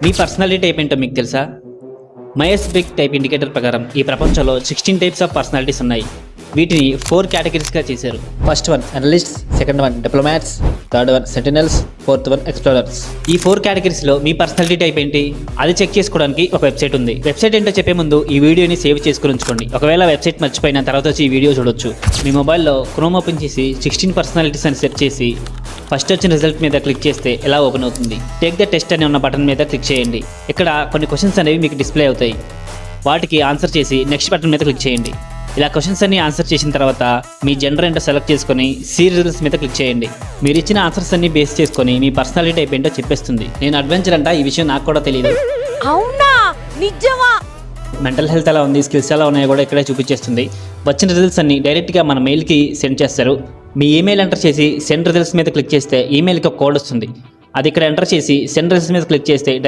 మీ personality type ఏంటో మీకు తెలుసా? మైయర్స్ బ్రిగ్ టైప్ ఇండికేటర్ ప్రకారం ఈ ప్రపంచంలో 16 టైప్స్ ఆఫ్ పర్సనాలిటీస్ ఉన్నాయి. వీటిని 4 కేటగిరీస్గా చేశారు. First one analysts, second one diplomats, third one sentinels, fourth one explorers. ఈ 4 కేటగిరీస్లో మీ పర్సనాలిటీ టైప్ ఏంటి అది చెక్ చేసుకోవడానికి ఒక వెబ్సైట్ ఉంది. వెబ్సైట్ ఏంటో చెప్పే ముందు ఈ వీడియోని సేవ్ చేసుకుని ఉంచుకోండి. ఒకవేళ వెబ్సైట్ మర్చిపోయిన తర్వాత వచ్చి ఈ వీడియో చూడొచ్చు. మీ మొబైల్లో క్రోమ్ ఓపెన్ చేసి 16 పర్సనాలిటీస్ అని సెర్చ్ చేసి ఫస్ట్ వచ్చిన రిజల్ట్ మీద క్లిక్ చేస్తే ఎలా ఓపెన్ అవుతుంది. టేక్ ద టెస్ట్ అని ఉన్న బటన్ మీద క్లిక్ చేయండి. ఇక్కడ కొన్ని క్వశ్చన్స్ అనేవి మీకు డిస్ప్లే అవుతాయి. వాటికి ఆన్సర్ చేసి నెక్స్ట్ బటన్ మీద క్లిక్ చేయండి. ఇలా క్వశ్చన్స్ అన్ని ఆన్సర్ చేసిన తర్వాత మీ జెండర్ ఏంటో సెలెక్ట్ చేసుకొని సీ రిజల్ట్స్ మీద క్లిక్ చేయండి. మీరు ఇచ్చిన ఆన్సర్స్ అన్ని బేస్ చేసుకొని మీ పర్సనాలిటీ టైప్ ఏంటో చెప్పేస్తుంది. నేను అడ్వెంచర్ అంట, ఈ విషయం నాకు కూడా తెలియదు. అవునా, నిజమా? మెంటల్ హెల్త్ ఎలా ఉంది, స్కిల్స్ ఎలా ఉన్నాయో కూడా ఇక్కడే చూపించేస్తుంది. వచ్చిన రిజల్ట్స్ అన్ని డైరెక్ట్గా మన మెయిల్కి సెండ్ చేస్తారు. మీ ఈమెయిల్ ఎంటర్ చేసి సెండ్ రిజల్ట్స్ మీద క్లిక్ చేస్తే ఈమెయిల్కి ఒక కోడ్ వస్తుంది. అది ఇక్కడ ఎంటర్ చేసి సెండ్ రిజల్ట్స్ మీద క్లిక్ చేస్తే